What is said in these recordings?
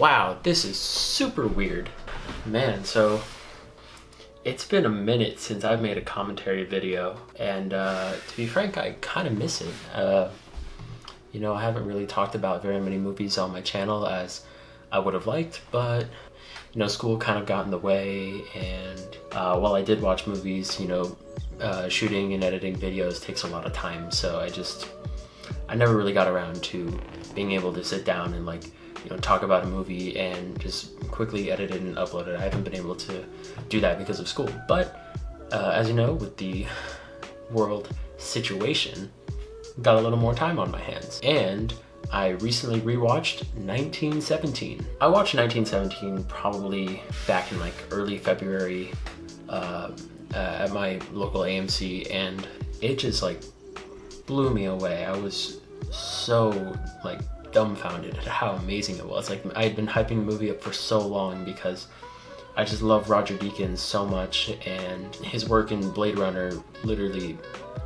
Wow, this is super weird. Man, so it's been a minute since I've made a commentary video, and to be frank, I kind of miss it. I haven't really talked about very many movies on my channel as I would have liked, but school kind of got in the way, and while I did watch movies, shooting and editing videos takes a lot of time, so I never really got around to being able to sit down and talk about a movie and just quickly edit it and upload it. I haven't been able to do that because of school, but as you know, with the world situation, got a little more time on my hands, and I recently rewatched 1917. I watched 1917 probably back in early February at my local AMC, and it just blew me away. I was so dumbfounded at how amazing it was. I had been hyping the movie up for so long because I just love Roger Deakins so much, and his work in Blade Runner literally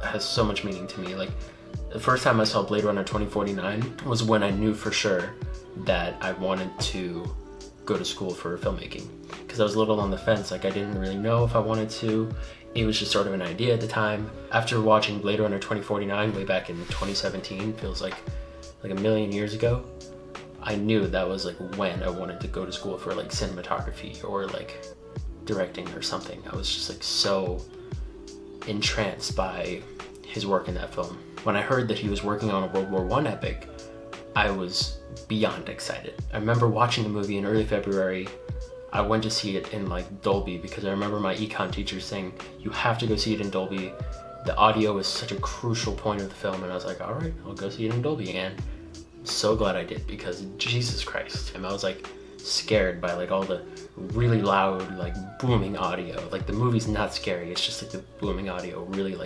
has so much meaning to me. The first time I saw Blade Runner 2049 was when I knew for sure that I wanted to go to school for filmmaking, because I was a little on the fence. I didn't really know if I wanted to. It was just sort of an idea at the time. After watching Blade Runner 2049 way back in 2017, feels like a million years ago, I knew that was when I wanted to go to school for cinematography or directing or something. I was just so entranced by his work in that film. When I heard that he was working on a World War I epic, I was beyond excited. I remember watching the movie in early February. I went to see it in Dolby because I remember my econ teacher saying, you have to go see it in Dolby. The audio is such a crucial point of the film, and I was like, all right, I'll go see it in Dolby, and I'm so glad I did, because Jesus Christ. And I was scared by all the really loud booming audio. The movie's not scary, it's just the booming audio really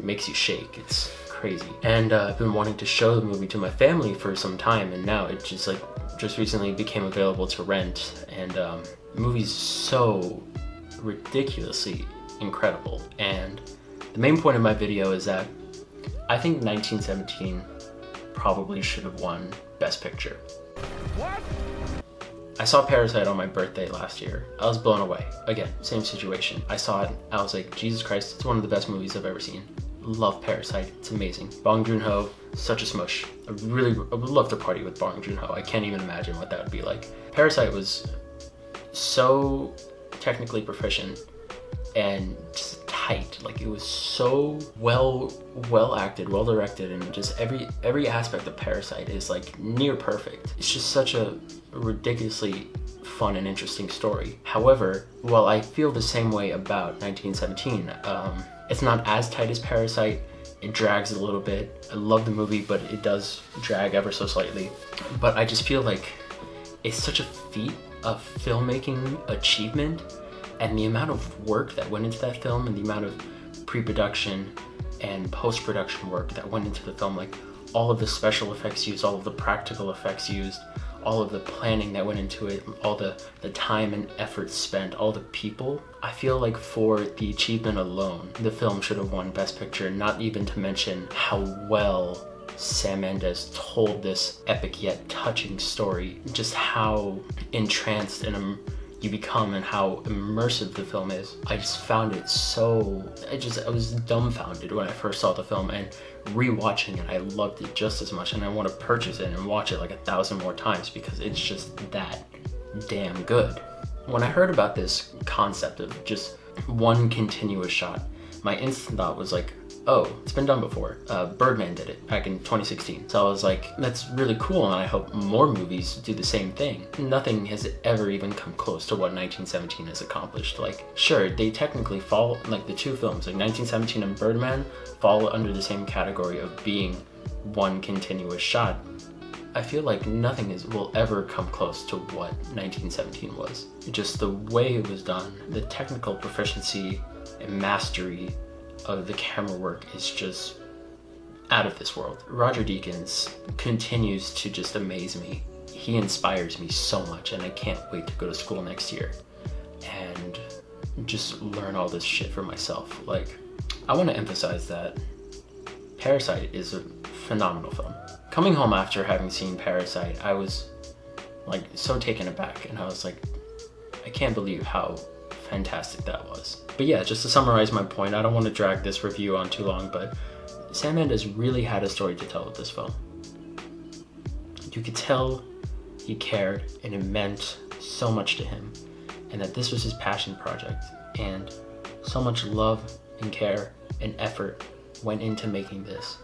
makes you shake. It's crazy. And I've been wanting to show the movie to my family for some time, and now it just recently became available to rent, and the movie's so ridiculously incredible. And the main point of my video is that I think 1917 probably should have won Best Picture. What? I saw Parasite on my birthday last year. I was blown away. Again, same situation. I saw it, I was like, Jesus Christ, it's one of the best movies I've ever seen. Love Parasite, it's amazing. Bong Joon-ho, such a smush. I would love to party with Bong Joon-ho. I can't even imagine what that would be like. Parasite was so technically proficient and just tight. It was so well acted, well directed, and just every aspect of Parasite is near perfect. It's just such a ridiculously fun and interesting story. However, while I feel the same way about 1917, it's not as tight as Parasite. It drags a little bit. I love the movie, but it does drag ever so slightly. But I just feel it's such a feat of filmmaking achievement, and the amount of work that went into that film, and the amount of pre-production and post-production work that went into the film, all of the special effects used, all of the practical effects used, all of the planning that went into it, all the time and effort spent, all the people. I feel for the achievement alone, the film should have won Best Picture, not even to mention how well Sam Mendes told this epic yet touching story, just how entranced and you become and how immersive the film is. I just found it I was dumbfounded when I first saw the film, and rewatching it, I loved it just as much, and I want to purchase it and watch it 1,000 more times because it's just that damn good. When I heard about this concept of just one continuous shot, my instant thought was oh, it's been done before. Birdman did it back in 2016. So I was like, that's really cool, and I hope more movies do the same thing. Nothing has ever even come close to what 1917 has accomplished. Sure, they technically fall, the two films, 1917 and Birdman, fall under the same category of being one continuous shot. I feel nothing will ever come close to what 1917 was. Just the way it was done, the technical proficiency and mastery of the camera work is just out of this world. Roger Deakins continues to just amaze me. He inspires me so much, and I can't wait to go to school next year and just learn all this shit for myself. I want to emphasize that Parasite is a phenomenal film. Coming home after having seen Parasite, I was like so taken aback, and I was like, I can't believe how fantastic that was. But yeah, just to summarize my point, I don't want to drag this review on too long, but Sam Mendes really had a story to tell with this film. You could tell he cared, and it meant so much to him, and that this was his passion project, and so much love and care and effort went into making this,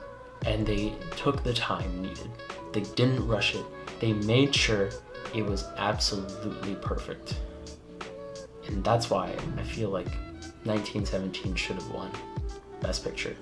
and they took the time needed. They didn't rush it. They made sure it was absolutely perfect. And that's why I feel like 1917 should have won Best Picture.